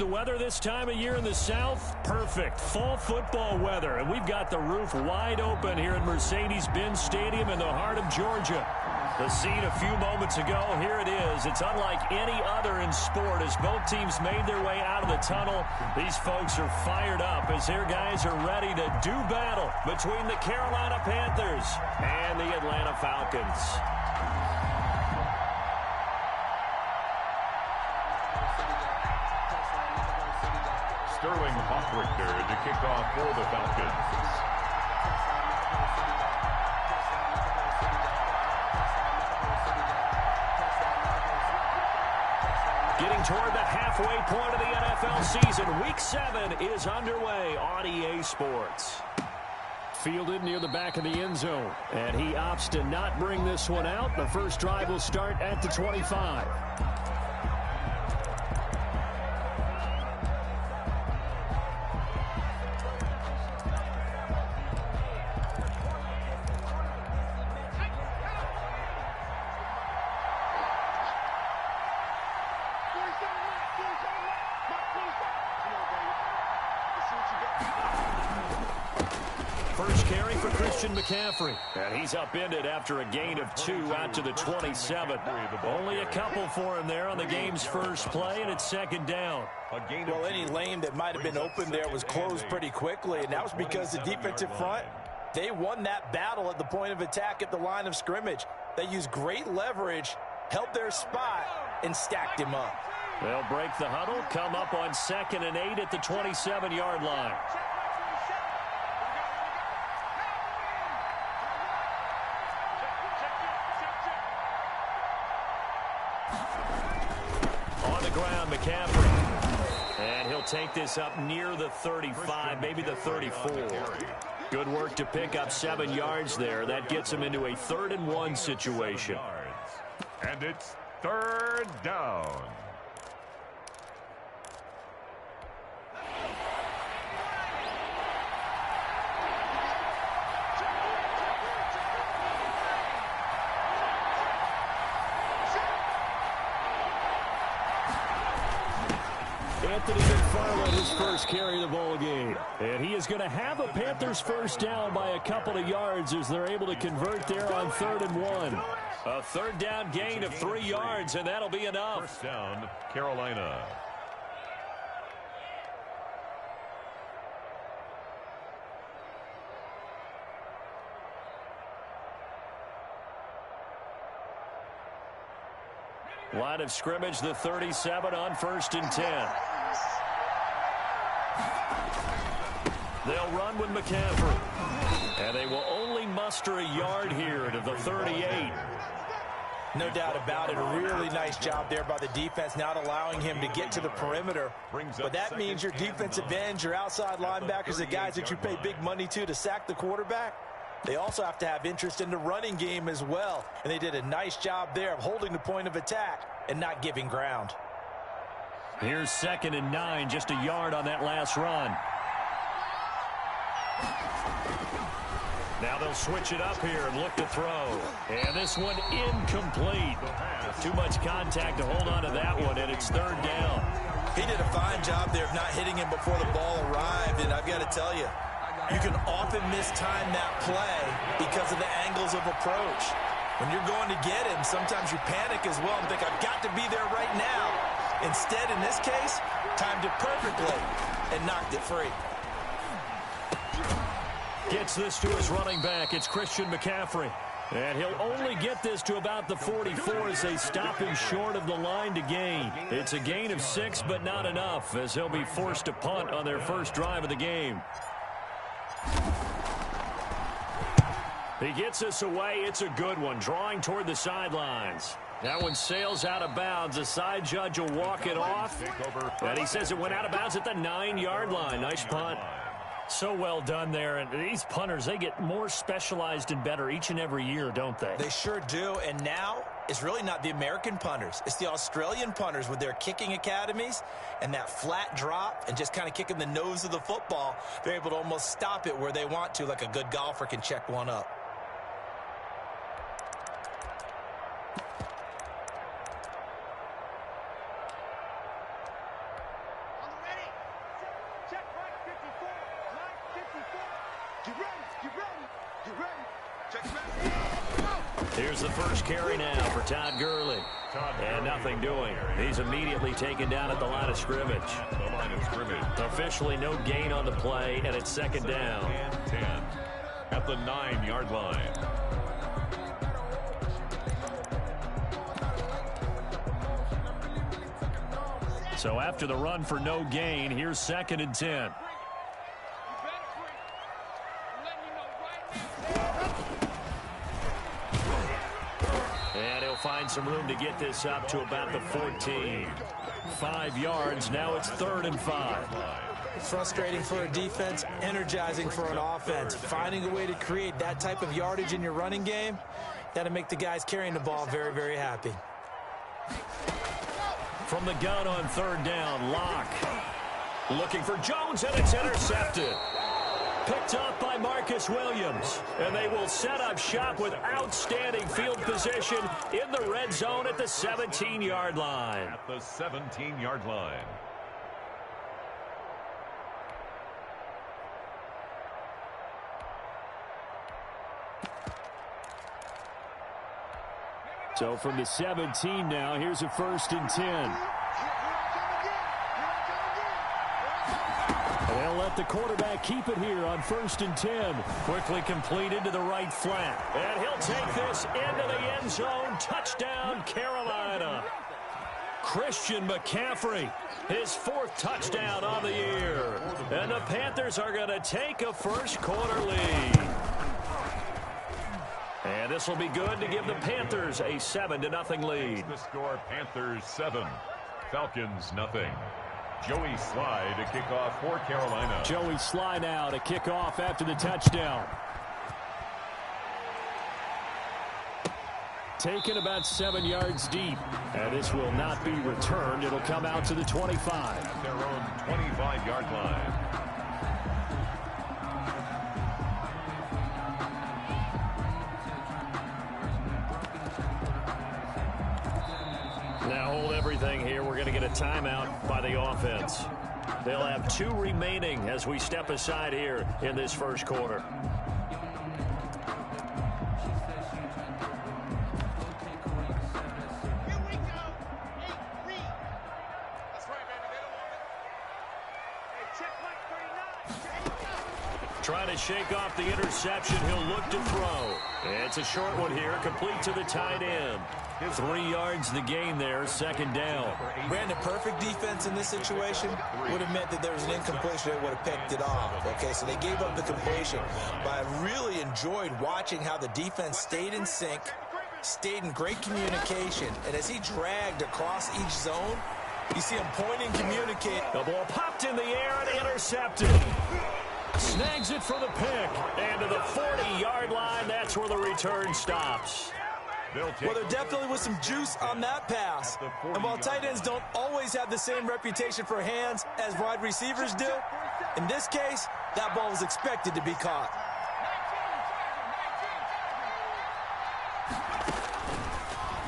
the weather this time of year in the South? Perfect. Fall football weather. And we've got the roof wide open here at Mercedes-Benz Stadium in the heart of Georgia. The scene a few moments ago, here it is. It's unlike any other in sport as both teams made their way out of the tunnel. These folks are fired up as their guys are ready to do battle between the Carolina Panthers and the Atlanta Falcons. Sterling Hoffrichter to kick off for the Falcons. Getting toward the halfway point of the NFL season. Week 7 is underway on EA Sports. Fielded near the back of the end zone. And he opts to not bring this one out. The first drive will start at the 25. First carry for Christian McCaffrey. And he's upended after a gain of 2 out to the 27. Only a couple for him there on the game's first play, and it's second down. Well, any lane that might have been open there was closed pretty quickly, and that was because the defensive front, they won that battle at the point of attack at the line of scrimmage. They used great leverage, held their spot, and stacked him up. They'll break the huddle, come up on 2nd and 8 at the 27-yard line. McCaffrey. And he'll take this up near the 35, maybe the 34. Good work to pick up 7 yards there. That gets him into a 3rd and 1 situation. And it's 3rd down. Anthony McFarland, his first carry of the ball game. And he is going to have a Panthers first down by a couple of yards as they're able to convert there on 3rd and 1. A 3rd down gain of 3 yards, and that'll be enough. First down, Carolina. Line of scrimmage, the 37 on 1st and 10. They'll run with McCaffrey. And they will only muster a yard here to the 38. No doubt about it. A really nice job there by the defense, not allowing him to get to the perimeter. But that means your defensive ends, your outside linebackers, the guys that you pay big money to sack the quarterback, they also have to have interest in the running game as well. And they did a nice job there of holding the point of attack and not giving ground. Here's 2nd and 9, just a yard on that last run. Now they'll switch it up here and look to throw. And this one incomplete. Too much contact to hold on to that one, and it's 3rd down. He did a fine job there of not hitting him before the ball arrived, and I've got to tell you, you can often mistime that play because of the angles of approach. When you're going to get him, sometimes you panic as well and think, I've got to be there right now. Instead, in this case, timed it perfectly and knocked it free. Gets this to his running back. It's Christian McCaffrey. And he'll only get this to about the 44 as they stop him short of the line to gain. It's a gain of 6, but not enough, as they'll be forced to punt on their first drive of the game. He gets this away. It's a good one, drawing toward the sidelines. That one sails out of bounds. The side judge will walk it off. And he says it went out of bounds at the 9-yard line. Nice punt. So well done there. And these punters, they get more specialized and better each and every year, don't they? They sure do. And now it's really not the American punters. It's the Australian punters with their kicking academies and that flat drop and just kind of kicking the nose of the football. They're able to almost stop it where they want to, like a good golfer can check one up. Here's the first carry now for Todd Gurley. And nothing doing. He's immediately taken down at the line of scrimmage. Officially no gain on the play, and it's second down. And 10 at the 9-yard line. So after the run for no gain, here's second and 10. And he'll find some room to get this up to about the 14. 5 yards. Now it's 3rd and 5. Frustrating for a defense, energizing for an offense. Finding a way to create that type of yardage in your running game, that'll make the guys carrying the ball very, very happy. From the gun on 3rd down, Locke. Looking for Jones, and it's intercepted. Picked up by Marcus Williams. And they will set up shop with outstanding field position in the red zone at the 17-yard line. At the 17-yard line. So from the 17 now, here's a 1st and 10. They'll let the quarterback keep it here on 1st and 10. Quickly completed to the right flat. And he'll take this into the end zone. Touchdown, Carolina. Christian McCaffrey, his 4th touchdown on the year. And the Panthers are going to take a first-quarter lead. And this will be good to give the Panthers a 7-0 lead. The score, Panthers 7, Falcons nothing. Joey Sly to kick off for Carolina. Joey Sly now to kick off after the touchdown. Taken about 7 yards deep. And this will not be returned. It'll come out to the 25. At their own 25-yard line. Now hold everything here. We're going to get a timeout by the offense. They'll have 2 remaining as we step aside here in this first quarter. Trying to shake off the interception. He'll look to throw. It's a short one here, complete to the tight end. 3 yards the gain there, second down. Brandon, perfect defense in this situation would have meant that there was an incompletion. They would have picked it off. Okay, so they gave up the completion. But I really enjoyed watching how the defense stayed in sync, stayed in great communication. And as he dragged across each zone, you see him pointing, communicate. The ball popped in the air and intercepted. Snags it for the pick. And to the 40-yard line, that's where the return stops. Well, there definitely was some juice on that pass. And while tight ends don't always have the same reputation for hands as wide receivers do, in this case, that ball was expected to be caught.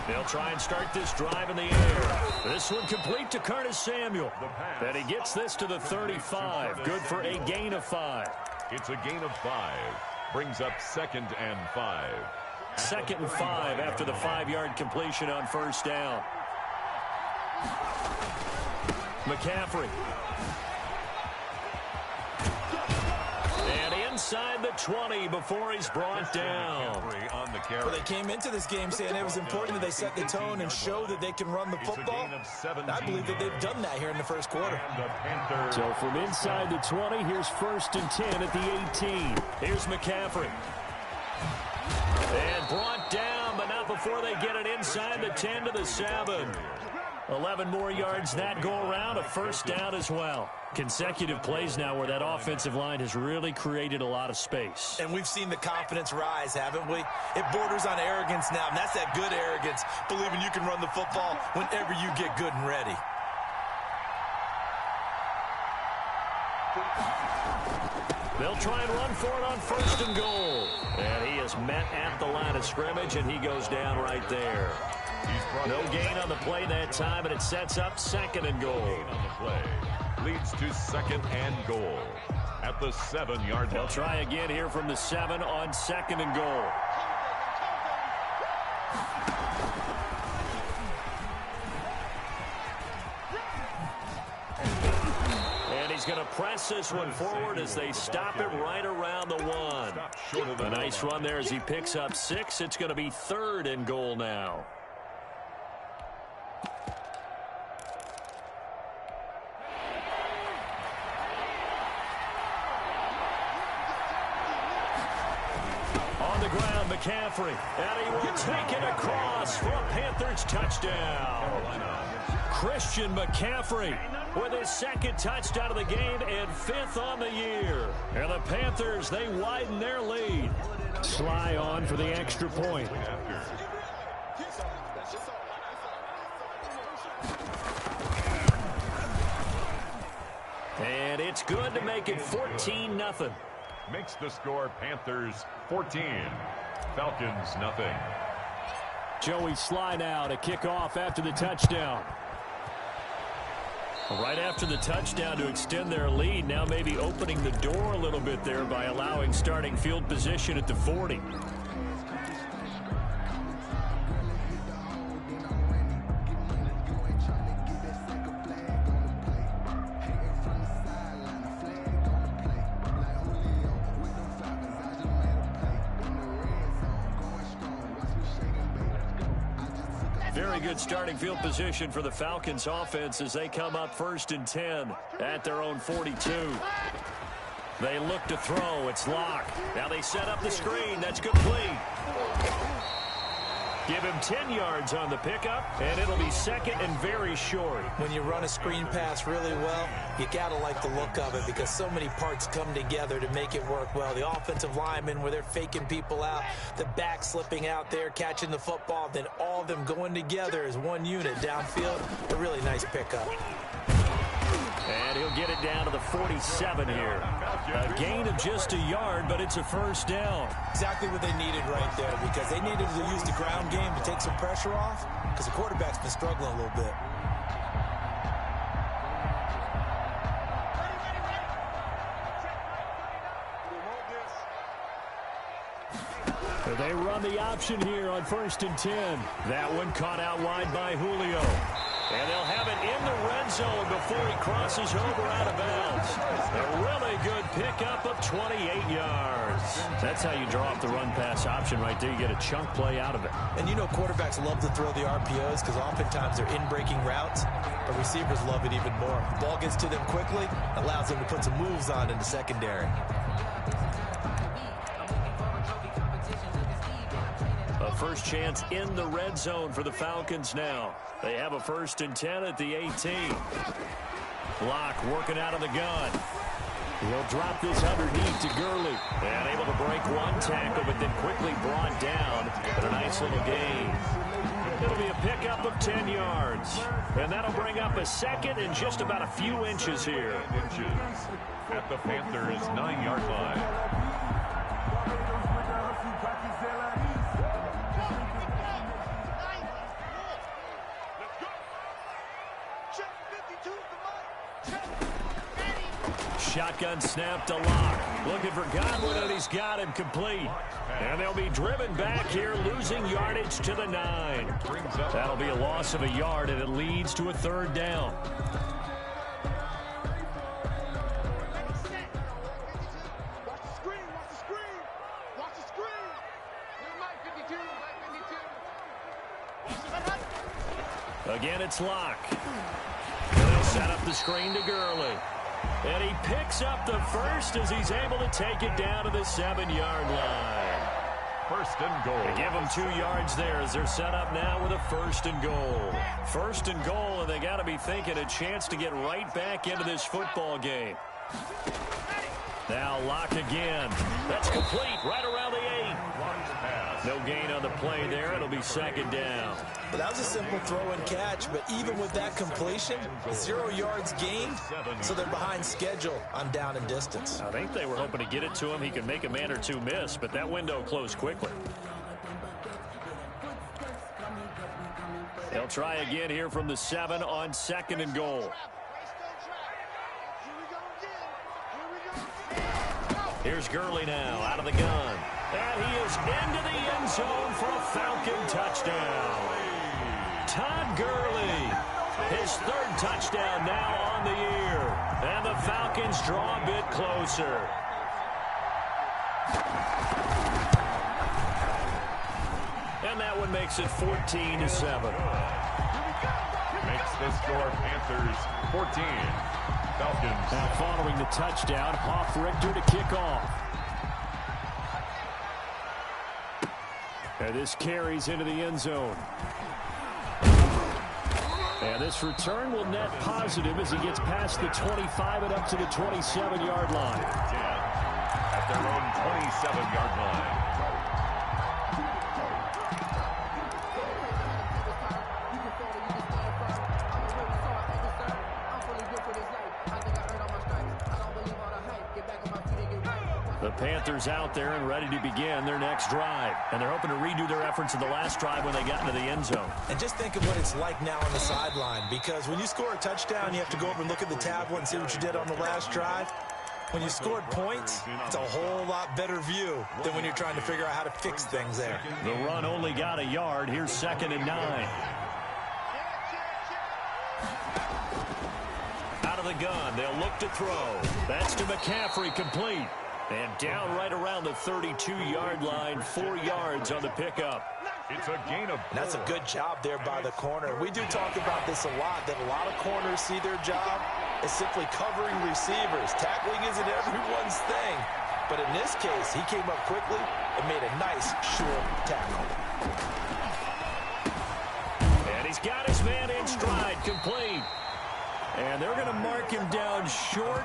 They'll try and start this drive in the air. This one complete to Curtis Samuel. And he gets this to the 35. Good for a gain of 5. It's a gain of 5. Brings up 2nd and 5. 2nd and 5 after the 5-yard completion on first down. McCaffrey. And inside the 20 before he's brought down. Well, they came into this game saying it was important that they set the tone and show that they can run the football. I believe that they've done that here in the first quarter. So from inside the 20, here's 1st and 10 at the 18. Here's McCaffrey. And brought down, but not before they get it inside the 10 to the 7. 11 more yards that go around, a first down as well. Consecutive plays now where that offensive line has really created a lot of space. And we've seen the confidence rise, haven't we? It borders on arrogance now, and that's that good arrogance, believing you can run the football whenever you get good and ready. They'll try and run for it on 1st and goal. And he is met at the line of scrimmage, and he goes down right there. No gain on the play that time, and it sets up 2nd and goal. On the play leads to 2nd and goal. at the 7-yard line. They'll try again here from the 7 on 2nd and goal. And he's going to press this one forward as they stop it right around the 1. A nice run there as he picks up 6. It's going to be 3rd and goal now. On the ground, McCaffrey, and he will take it across for a Panthers touchdown. Christian McCaffrey with his 2nd touchdown of the game and 5th on the year. And the Panthers, they widen their lead. Sly on for the extra point. And it's good to make it 14-0. Makes the score Panthers 14, Falcons nothing. Joey Sly now to kick off after the touchdown. Right after the touchdown to extend their lead, now maybe opening the door a little bit there by allowing starting field position at the 40. Very good starting field position for the Falcons offense as they come up 1st and 10 at their own 42. They look to throw. It's Locke. Now they set up the screen. That's complete. Give him 10 yards on the pickup, and it'll be 2nd and very short. When you run a screen pass really well, you got to like the look of it because so many parts come together to make it work well. The offensive linemen where they're faking people out, the back slipping out there, catching the football, then all of them going together as one unit downfield. A really nice pickup. And he'll get it down to the 47 here. A gain of just a yard, but it's a 1st down. Exactly what they needed right there because they needed to use the ground game to take some pressure off because the quarterback's been struggling a little bit. They run the option here on 1st and 10. That one caught out wide by Julio. And they'll have it in the red zone before he crosses over out of bounds. A really good pickup of 28 yards. That's how you draw up the run-pass option right there. You get a chunk play out of it. And you know quarterbacks love to throw the RPOs because oftentimes they're in-breaking routes, but receivers love it even more. The ball gets to them quickly, allows them to put some moves on in the secondary. A first chance in the red zone for the Falcons now. They have a 1st and 10 at the 18. Locke working out of the gun. He'll drop this underneath to Gurley. And able to break one tackle, but then quickly brought down. But a nice little gain. It'll be a pickup of 10 yards. And that'll bring up a 2nd and just about a few inches here. At the Panthers' 9-yard line. Shotgun snap to Locke. Looking for Godwin, and he's got him complete. And they'll be driven back here, losing yardage to the 9. That'll be a loss of a yard, and it leads to a 3rd down. Again, it's Locke. And they'll set up the screen to Gurley. And he picks up the 1st as he's able to take it down to the 7-yard line. 1st and goal. They give them 2 yards there as they're set up now with a 1st and goal. 1st and goal, and they got to be thinking a chance to get right back into this football game. Now Locke again. That's complete right around the 8. No gain on the play there. It'll be 2nd down. But that was a simple throw and catch, but even with that completion, 0 yards gained, so they're behind schedule on down and distance. I think they were hoping to get it to him. He could make a man or two miss, but that window closed quickly. They'll try again here from the 7 on 2nd and goal. Here's Gurley now out of the gun. And he is into the end zone for a Falcon touchdown. Todd Gurley, his third touchdown now on the year. And the Falcons draw a bit closer. And that one makes it 14-7. Makes the score Panthers 14. Falcons. Now following the touchdown, Hoff-Richter to kick off. And this carries into the end zone. And this return will net positive as he gets past the 25 and up to the 27-yard line. At their own 27-yard line. The Panthers out there and ready to begin their next drive. And they're hoping to redo their efforts in the last drive when they got into the end zone. And just think of what it's like now on the sideline, because when you score a touchdown, you have to go over and look at the tablet and see what you did on the last drive. When you scored points, it's a whole lot better view than when you're trying to figure out how to fix things there. The run only got a yard. Here's 2nd and 9. Out of the gun, they'll look to throw. That's to McCaffrey, complete. And down right around the 32-yard line, 4 yards on the pickup. It's a gain of 4. That's a good job there by the corner. We do talk about this a lot, that a lot of corners see their job as simply covering receivers. Tackling isn't everyone's thing. But in this case, he came up quickly and made a nice, short tackle. And he's got his man in stride, complete. And they're going to mark him down short,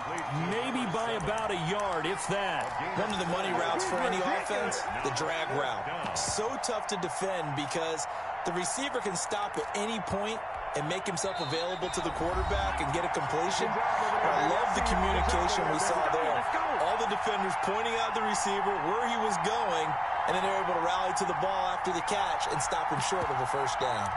maybe by about a yard, if that. One of the money routes for any offense, the drag route. So tough to defend because the receiver can stop at any point and make himself available to the quarterback and get a completion. But I love the communication we saw there. All the defenders pointing out the receiver, where he was going, and then they're able to rally to the ball after the catch and stop him short of a first down.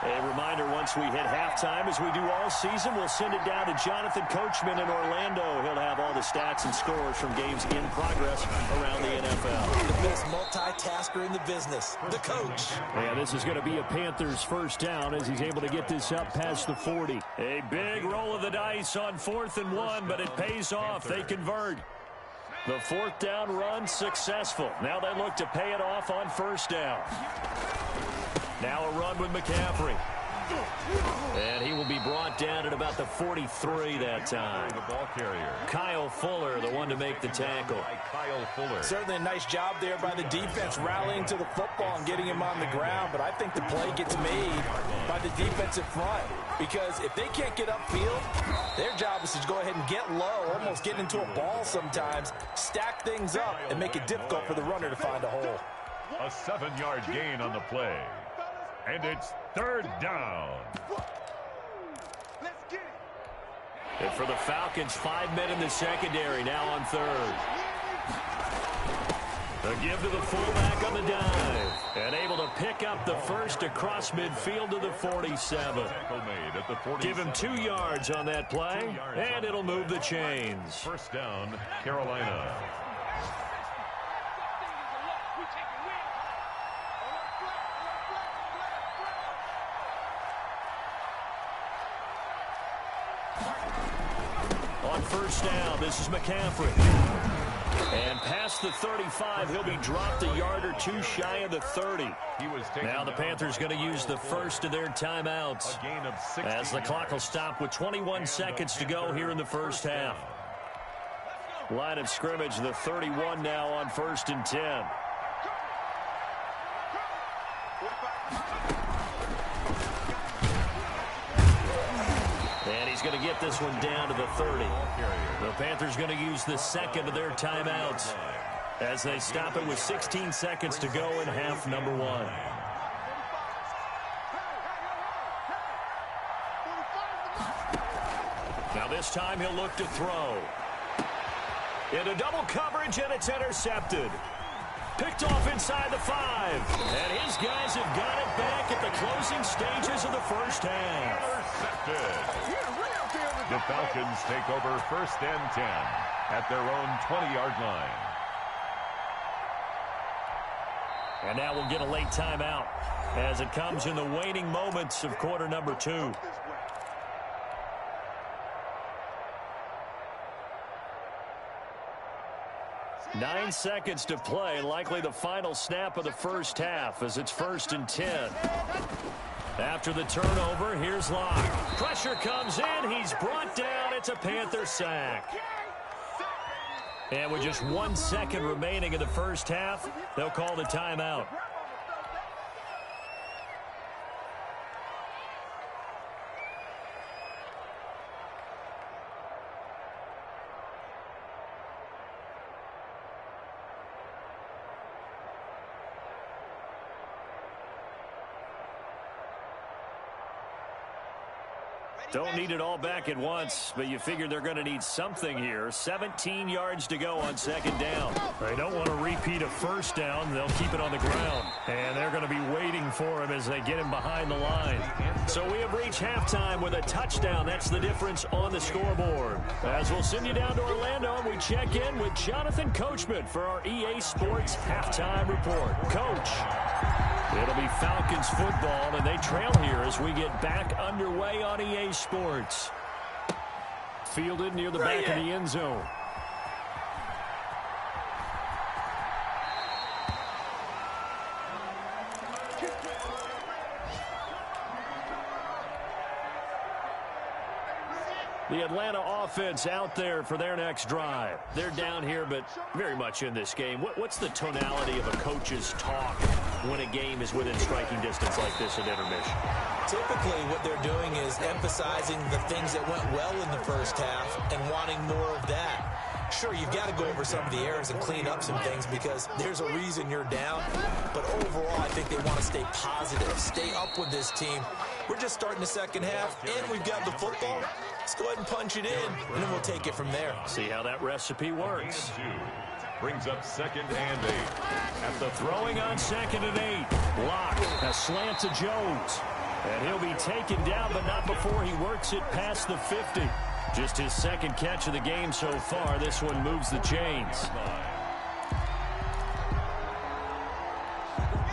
A reminder, once we hit halftime, as we do all season, we'll send it down to Jonathan Coachman in Orlando. He'll have all the stats and scores from games in progress around the NFL. The best multitasker in the business, the coach. And this is going to be a Panthers first down as he's able to get this up past the 40. A big roll of the dice on 4th and 1, but it pays off. They convert. The 4th down run successful. Now they look to pay it off on 1st down. Now a run with McCaffrey. And he will be brought down at about the 43 that time. The ball carrier. Kyle Fuller, the one to make the tackle. Kyle Fuller. Certainly a nice job there by the defense rallying to the football and getting him on the ground. But I think the play gets made by the defensive front. Because if they can't get upfield, their job is to go ahead and get low, almost get into a ball sometimes, stack things up, and make it difficult for the runner to find a hole. A 7-yard gain on the play. And it's 3rd down. And for the Falcons, 5 men in the secondary now on 3rd. The give to the fullback on the dive. And able to pick up the first across midfield to the 47. Give him 2 yards on that play, and it'll move the chains. First down, Carolina. On 1st down, this is McCaffrey. And past the 35, he'll be dropped a yard or 2 shy of the 30. Now the Panthers going to use the first of their timeouts as the clock will stop with 21 seconds to go here in the first half. Line of scrimmage, the 31 now on 1st and 10. And he's going to get this one down to the 30. The Panthers going to use the second of their timeouts as they stop it with 16 seconds to go in half number 1. Now this time he'll look to throw. Into double coverage, and it's intercepted. Picked off inside the 5. And his guys have got it back at the closing stages of the first half. Intercepted. The Falcons take over 1st and 10 at their own 20-yard line. And now we'll get a late timeout as it comes in the waning moments of quarter number 2. Nine seconds to play, likely the final snap of the first half as it's 1st and 10. After the turnover, here's Locke. Pressure comes in. He's brought down. It's a Panther sack. And with just 1 second remaining in the first half, they'll call the timeout. Don't need it all back at once, but you figure they're going to need something here. 17 yards to go on 2nd down. They don't want to repeat a first down. They'll keep it on the ground. And they're going to be waiting for him as they get him behind the line. So we have reached halftime with a touchdown. That's the difference on the scoreboard. As we'll send you down to Orlando, and we check in with Jonathan Coachman for our EA Sports Halftime Report. Coach. It'll be Falcons football, and they trail here as we get back underway on EA Sports. Fielded near the back of the end zone. The Atlanta offense out there for their next drive. They're down here, but very much in this game. What's the tonality of a coach's talk when a game is within striking distance like this at intermission? Typically, what they're doing is emphasizing the things that went well in the first half and wanting more of that. Sure, you've got to go over some of the errors and clean up some things because there's a reason you're down. But overall, I think they want to stay positive, stay up with this team. We're just starting the second half, and we've got the football. Let's go ahead and punch it in, and then we'll take it from there. See how that recipe works. Brings up 2nd and 8. At the throwing on 2nd and 8. Locke, a slant to Jones. And he'll be taken down, but not before he works it past the 50. Just his 2nd catch of the game so far. This one moves the chains.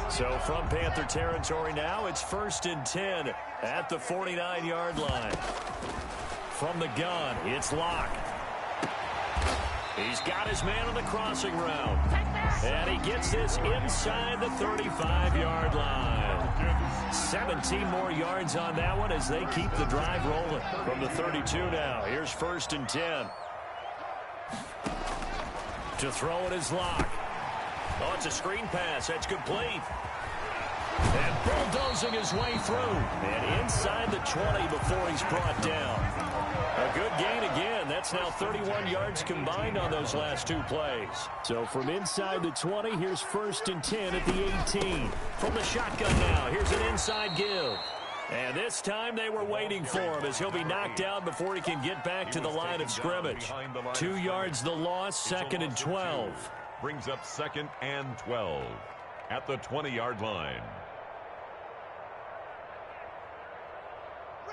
So from Panther territory now, it's 1st and 10 at the 49-yard line. From the gun, it's Locke. He's got his man on the crossing route. And he gets this inside the 35-yard line. 17 more yards on that one as they keep the drive rolling. From the 32 now, here's 1st and 10. To throw it is Locke. Oh, it's a screen pass. That's complete. And bulldozing his way through. And inside the 20 before he's brought down. A good gain again. That's now 31 yards combined on those last 2 plays. So from inside the 20, here's 1st and 10 at the 18. From the shotgun now, here's an inside give. And this time they were waiting for him as he'll be knocked down before he can get back to the line of scrimmage. 2 yards the loss, 2nd and 12. Brings up 2nd and 12 at the 20-yard line.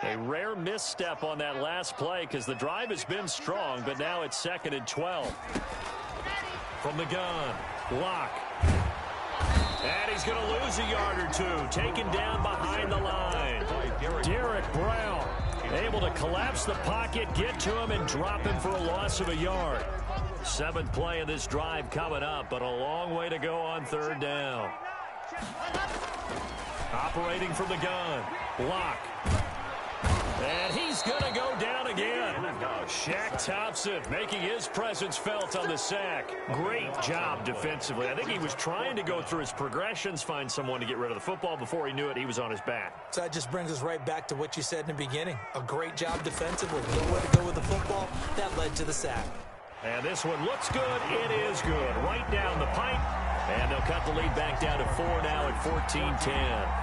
A rare misstep on that last play because the drive has been strong, but now it's 2nd and 12. From the gun, Locke. And he's going to lose a yard or 2, taken down behind the line. Derek Brown able to collapse the pocket, get to him, and drop him for a loss of a yard. 7th play of this drive coming up, but a long way to go on 3rd down. Operating from the gun, Locke. And he's going to go down again. Shaq Thompson making his presence felt on the sack. Great job defensively. I think he was trying to go through his progressions, find someone to get rid of the football. Before he knew it, he was on his back. So that just brings us right back to what you said in the beginning. A great job defensively. Nowhere to go with the football. That led to the sack. And this one looks good. It is good. Right down the pipe. And they'll cut the lead back down to 4 now at 14-10.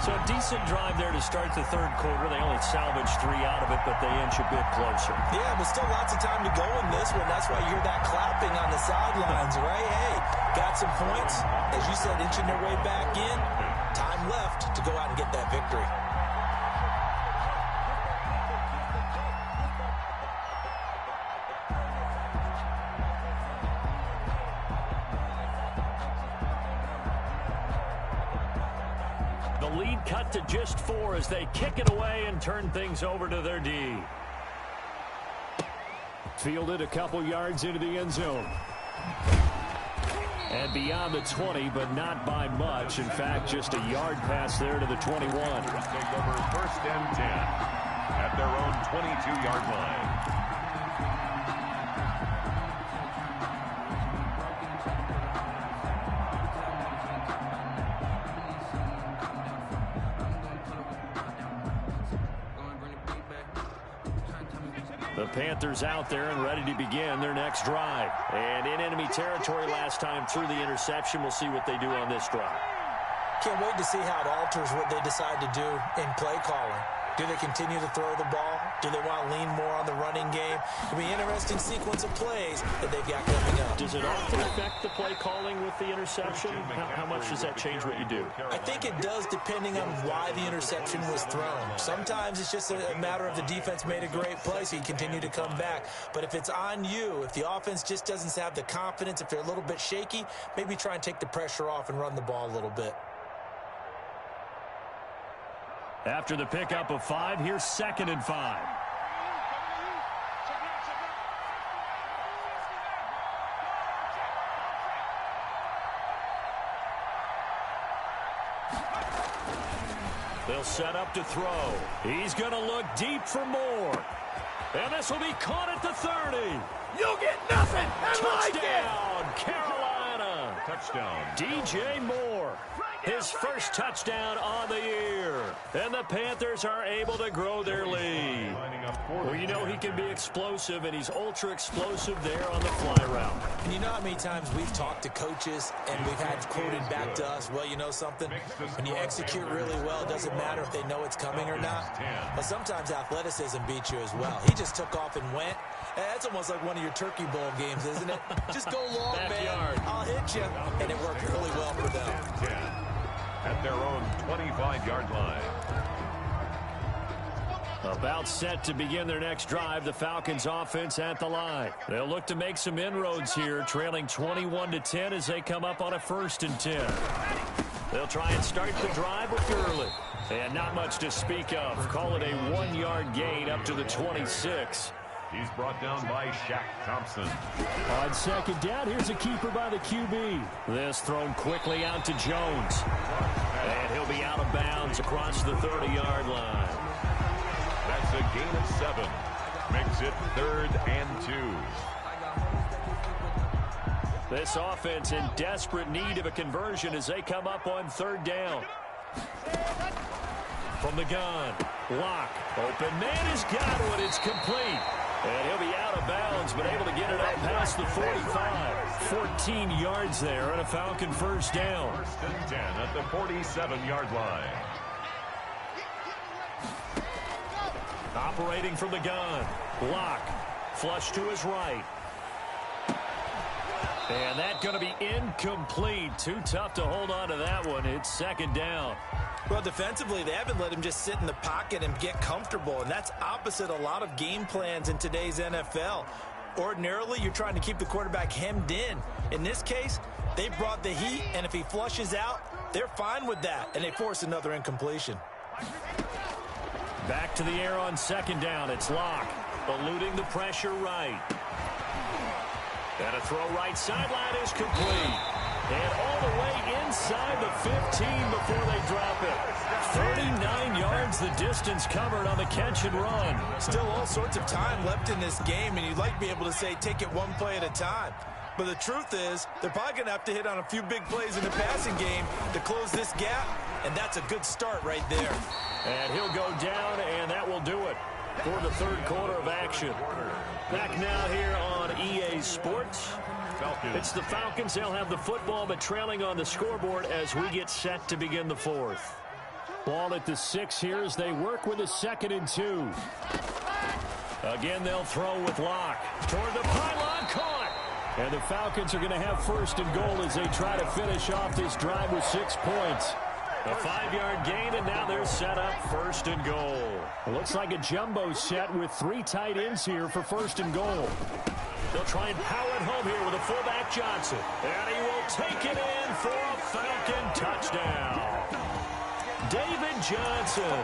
So a decent drive there to start the 3rd quarter. They only salvaged 3 out of it, but they inch a bit closer. Yeah, but still lots of time to go in this one. That's why you hear that clapping on the sidelines, right? Hey, got some points. As you said, inching their way back in. Time left to go out and get that victory. lead cut to just 4 as they kick it away and turn things over to their D. Fielded a couple yards into the end zone. And beyond the 20, but not by much. In fact, just a yard pass there to the 21. Take over 1st and 10 at their own 22-yard line. The Panthers out there and ready to begin their next drive. And in enemy territory last time through the interception. We'll see what they do on this drive. Can't wait to see how it alters what they decide to do in play calling. Do they continue to throw the ball? Do they want to lean more on the running game? It'll be an interesting sequence of plays that they've got coming up. Does it often affect the play calling with the interception? How much does that change what you do? I think it does, depending on why the interception was thrown. Sometimes it's just a matter of the defense made a great play, so you continue to come back. But if it's on you, if the offense just doesn't have the confidence, if they're a little bit shaky, maybe try and take the pressure off and run the ball a little bit. After the pickup of 5, here's 2nd and 5. They'll set up to throw. He's going to look deep for more. And this will be caught at the 30. You'll get nothing. Touchdown, Carolina. Touchdown. DJ Moore. His first touchdown on the year. And the Panthers are able to grow their lead. Well, you know he can be explosive, and he's ultra-explosive there on the fly route. And you know how many times we've talked to coaches and we've had quoted back to us, well, you know something? When you execute really well, it doesn't matter if they know it's coming or not. But sometimes athleticism beats you as well. He just took off and went. That's almost like one of your Turkey Bowl games, isn't it? Just go long, Backyard. man. I'll hit you. And it worked really well for them. At their own 25-yard line. About set to begin their next drive, the Falcons offense at the line. They'll look to make some inroads here, trailing 21-10 as they come up on a 1st and 10. They'll try and start the drive with Gurley. And not much to speak of. Call it a 1-yard gain up to the 26. He's brought down by Shaq Thompson. On 2nd down, here's a keeper by the QB. This thrown quickly out to Jones. And he'll be out of bounds across the 30-yard line. That's a gain of 7. Makes it 3rd and 2. This offense in desperate need of a conversion as they come up on 3rd down. From the gun, Locke. Open man has got one. It's complete. And he'll be out of bounds, but able to get it up past the 45. 14 yards there and a Falcon 1st down. 1st and 10 at the 47-yard line. Operating from the gun. Locke. Flush to his right. And that's going to be incomplete. Too tough to hold on to that one. It's 2nd down. Well, defensively, they haven't let him just sit in the pocket and get comfortable, and that's opposite a lot of game plans in today's NFL. Ordinarily, you're trying to keep the quarterback hemmed in. In this case, they brought the heat, and if he flushes out, they're fine with that, and they force another incompletion. Back to the air on 2nd down. It's Locke, eluding the pressure right. And a throw right sideline is complete. And all the way inside the 15 before they drop it. 39 yards the distance covered on the catch and run. Still all sorts of time left in this game, and you'd like to be able to say take it one play at a time. But the truth is, they're probably going to have to hit on a few big plays in the passing game to close this gap, and that's a good start right there. And he'll go down, and that will do it for the 3rd quarter of action. Back now here on EA Sports. It's the Falcons. They'll have the football, but trailing on the scoreboard as we get set to begin the 4th. Ball at the 6 here as they work with a 2nd and 2. Again, they'll throw with Locke. Toward the pylon, caught. And the Falcons are going to have 1st and goal as they try to finish off this drive with 6 points. A 5-yard gain, and now they're set up 1st and goal. It looks like a jumbo set with 3 tight ends here for 1st and goal. They'll try and power it home here with a fullback Johnson. And he will take it in for a Falcon touchdown. David Johnson,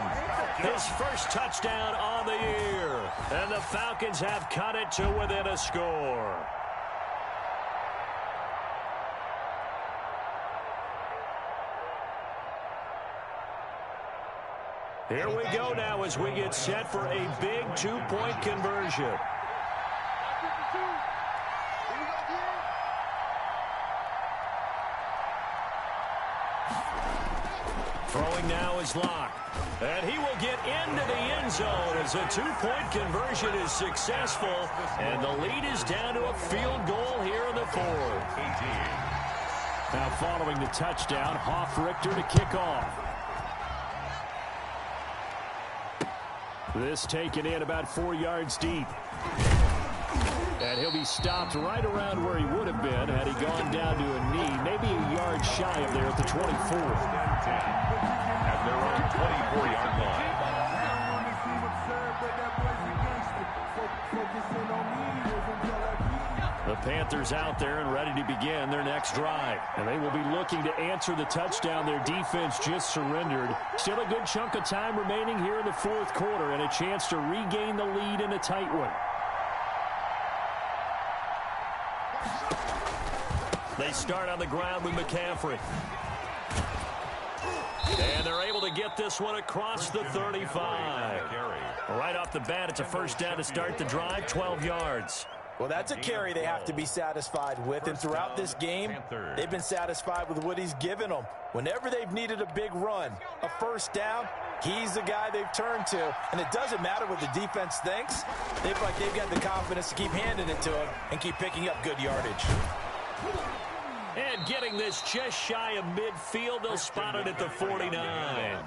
his first touchdown on the year. And the Falcons have cut it to within a score. Here we go now as we get set for a big two-point conversion. Throwing now is Locke. And he will get into the end zone as a two-point conversion is successful. And the lead is down to a field goal here in the fourth. Now following the touchdown, Hoff-Richter to kick off. This taken in about 4 yards deep. And he'll be stopped right around where he would have been had he gone down to a knee, maybe a yard shy of there at the 24. At their own 24-yard line. The Panthers out there and ready to begin their next drive. And they will be looking to answer the touchdown their defense just surrendered. Still a good chunk of time remaining here in the fourth quarter and a chance to regain the lead in a tight one. They start on the ground with McCaffrey. And they're able to get this one across the 35. Right off the bat, it's a first down to start the drive, 12 yards. Well, that's a carry they have to be satisfied with. And throughout this game, they've been satisfied with what he's given them. Whenever they've needed a big run, a first down, he's the guy they've turned to. And it doesn't matter what the defense thinks. They feel like they've got the confidence to keep handing it to him and keep picking up good yardage. And getting this just shy of midfield, they'll spot it at the 49.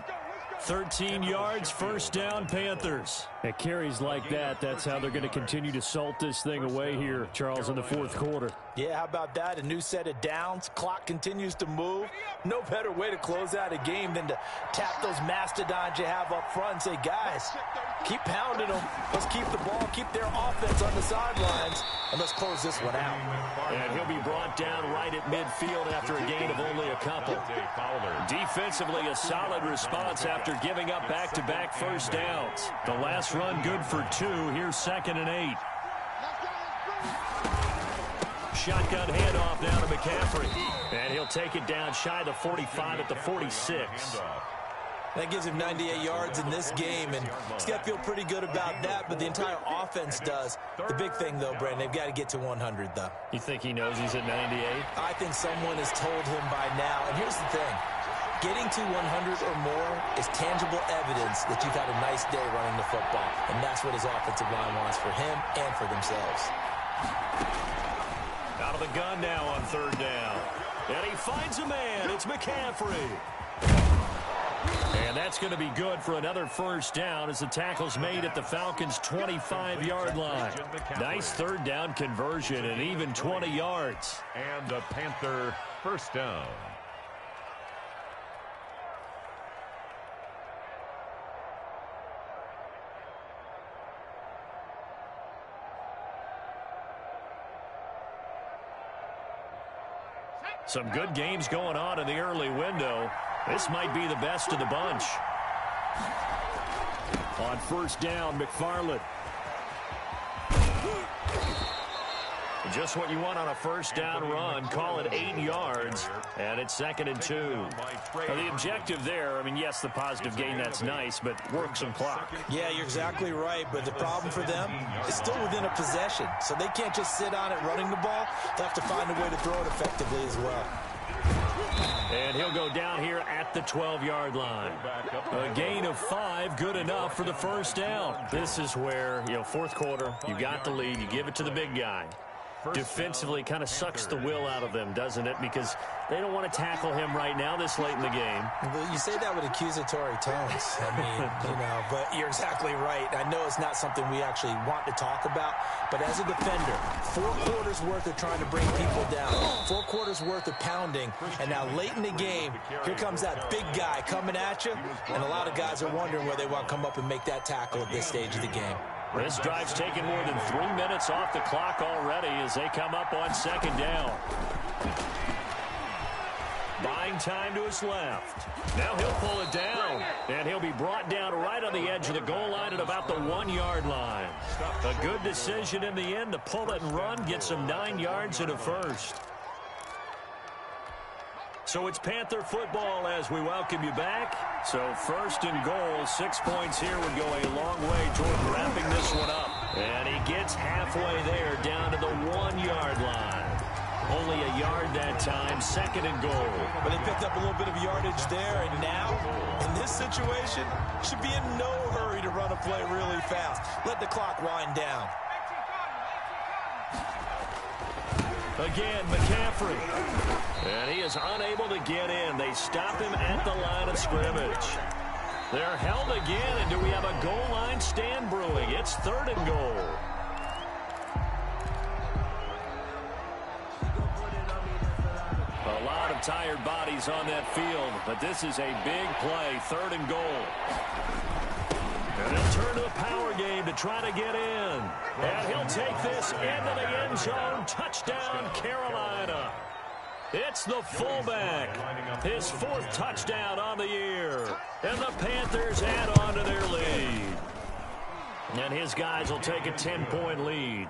13 yards, first down, Panthers. At carries like that, that's how they're going to continue to salt this thing away here, Charles, in the fourth quarter. Yeah, how about that? A new set of downs. Clock continues to move. No better way to close out a game than to tap those mastodons you have up front and say, guys, keep pounding them. Let's keep the ball, keep their offense on the sidelines, and let's close this one out. And he'll be brought down right at midfield after a gain of only a couple. Defensively, a solid response after giving up back-to-back first downs. The last run good for 2. Here's 2nd and 8. Shotgun handoff now to McCaffrey. And he'll take it down shy of the 45 at the 46. That gives him 98 yards in this game, and he's got to feel pretty good about that, but the entire offense does. The big thing, though, Brandon, they've got to get to 100, though. You think he knows he's at 98? I think someone has told him by now. And here's the thing. Getting to 100 or more is tangible evidence that you've had a nice day running the football, and that's what his offensive line wants for him and for themselves. Out of the gun now on third down. And he finds a man. It's McCaffrey. And that's going to be good for another first down as the tackle's made at the Falcons' 25-yard line. Nice third down conversion and even 20 yards. And a Panther first down. Some good games going on in the early window. This might be the best of the bunch. On first down, McFarland. Just what you want on a first down run. Call it 8 yards, and it's 2nd and 2. Now, the objective there, I mean, yes, the positive gain, that's nice, but work some clock. Yeah, you're exactly right, but the problem for them is still within a possession, so they can't just sit on it running the ball. They'll have to find a way to throw it effectively as well. And he'll go down here at the 12-yard line. A gain of 5, good enough for the first down. This is where, fourth quarter, you got the lead, you give it to the big guy. Defensively kind of sucks the will out of them, doesn't it? Because they don't want to tackle him right now this late in the game. Well, you say that with accusatory tones. I mean, but you're exactly right. I know it's not something we actually want to talk about, but as a defender, 4 quarters worth of trying to bring people down, 4 quarters worth of pounding, and now late in the game, here comes that big guy coming at you, and a lot of guys are wondering whether they want to come up and make that tackle at this stage of the game. This drive's taken more than 3 minutes off the clock already as they come up on second down. Buying time to his left. Now he'll pull it down. And he'll be brought down right on the edge of the goal line at about the 1-yard line. A good decision in the end to pull it and run, get some 9 yards and a first. So it's Panther football as we welcome you back. So 1st and goal, 6 points here would go a long way toward wrapping this one up. And he gets halfway there down to the 1-yard line. Only a yard that time, 2nd and goal. But they picked up a little bit of yardage there, and now, in this situation, should be in no hurry to run a play really fast. Let the clock wind down. Again, McCaffrey. And he is unable to get in. They stop him at the line of scrimmage. They're held again, and do we have a goal line stand brewing? It's 3rd and goal. A lot of tired bodies on that field, but this is a big play, 3rd and goal. And he'll turn to a power game to try to get in. And he'll take this into the end zone. Touchdown, Carolina. It's the fullback. His 4th touchdown on the year. And the Panthers add on to their lead. And his guys will take a 10-point lead.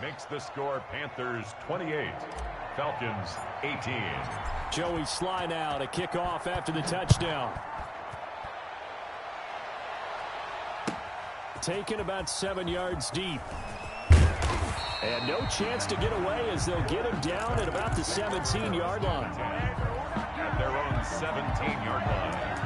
Makes the score Panthers 28, Falcons 18. Joey Sly now to kick off after the touchdown. Taken about 7 yards deep. And no chance to get away as they'll get him down at about the 17-yard line. At their own 17-yard line.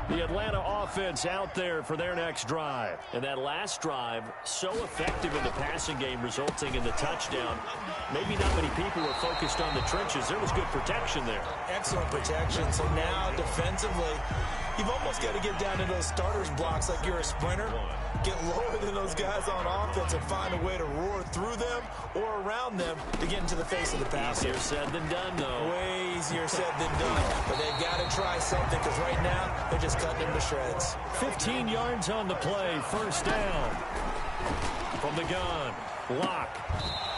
The Atlanta offense out there for their next drive. And that last drive, so effective in the passing game, resulting in the touchdown. Maybe not many people were focused on the trenches. There was good protection there. Excellent protection. So now, defensively, you've almost got to get down into those starters blocks like you're a sprinter. Get lower than those guys on offense and find a way to roar through them or around them to get into the face of the passer. Easier said than done, though. Way easier said than done. But they've got to try something because right now they're just cutting him to shreds. 15 yards on the play. 1st down. From the gun. Block.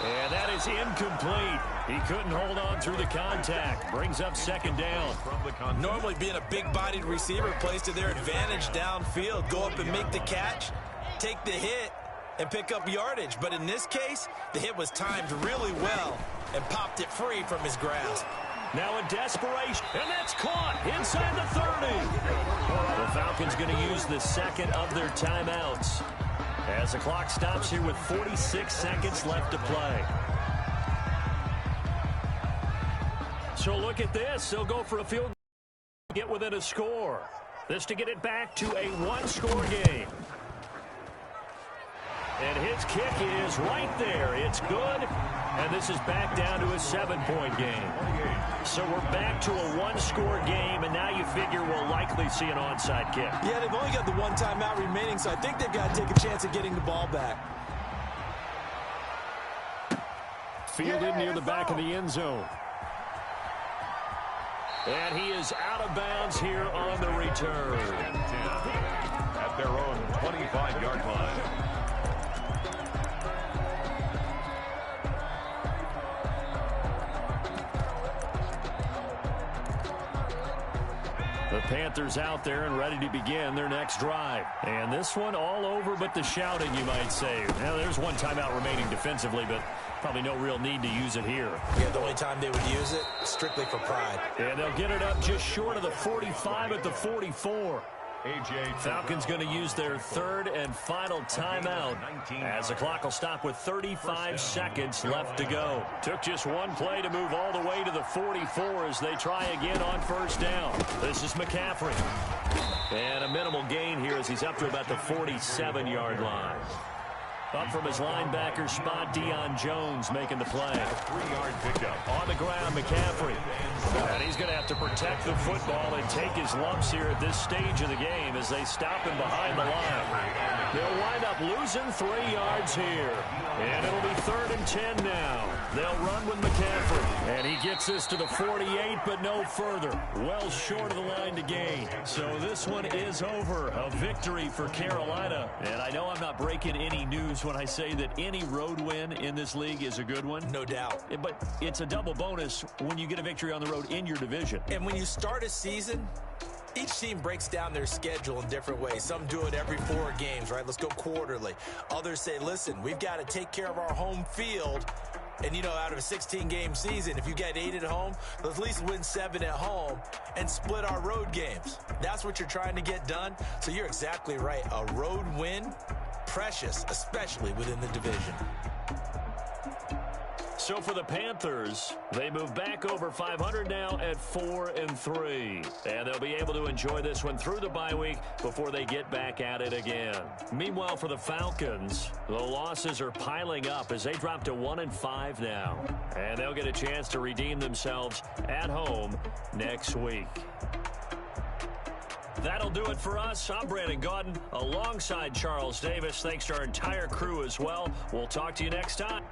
And that is incomplete. He couldn't hold on through the contact. Brings up 2nd down. Normally being a big-bodied receiver plays to their advantage downfield. Go up and make the catch, take the hit, and pick up yardage. But in this case, the hit was timed really well and popped it free from his grasp. Now in desperation, and that's caught inside the 30. The Falcons going to use the 2nd of their timeouts as the clock stops here with 46 seconds left to play. So look at this. They'll go for a field goal, get within a score. This to get it back to a 1-score game. And his kick is right there. It's good. And this is back down to a 7-point game. So we're back to a 1-score game, and now you figure we'll likely see an onside kick. Yeah, they've only got the 1 timeout remaining, so I think they've got to take a chance at getting the ball back. Fielded near the back of the end zone. And he is out of bounds here on the return. At their own 25-yard line. The Panthers out there and ready to begin their next drive. And this one all over but the shouting, you might say. Now, there's 1 timeout remaining defensively, but probably no real need to use it here. Yeah, the only time they would use it, strictly for pride. And they'll get it up just short of the 45 at the 44. Falcons going to use their 3rd and final timeout as the clock will stop with 35 seconds left to go. Took just 1 play to move all the way to the 44 as they try again on 1st down. This is McCaffrey. And a minimal gain here as he's up to about the 47-yard line. Up from his linebacker spot, Deion Jones making the play. A 3-yard pickup. On the ground, McCaffrey. And he's going to have to protect the football and take his lumps here at this stage of the game as they stop him behind the line. They'll wind up losing 3 yards here. And it'll be 3rd and 10 now. They'll run with McCaffrey. And he gets this to the 48, but no further. Well short of the line to gain. So this one is over. A victory for Carolina. And I know I'm not breaking any news when I say that any road win in this league is a good one. No doubt. But it's a double bonus when you get a victory on the road in your division. And when you start a season, each team breaks down their schedule in different ways. Some do it every 4 games, right? Let's go quarterly. Others say, listen, we've got to take care of our home field. And, you know, out of a 16-game season, if you get 8 at home, let's at least win 7 at home and split our road games. That's what you're trying to get done. So you're exactly right. A road win, precious, especially within the division. So for the Panthers, they move back over 500 now at 4-3. And they'll be able to enjoy this one through the bye week before they get back at it again. Meanwhile, for the Falcons, the losses are piling up as they drop to 1-5 now. And they'll get a chance to redeem themselves at home next week. That'll do it for us. I'm Brandon Gaudin alongside Charles Davis. Thanks to our entire crew as well. We'll talk to you next time.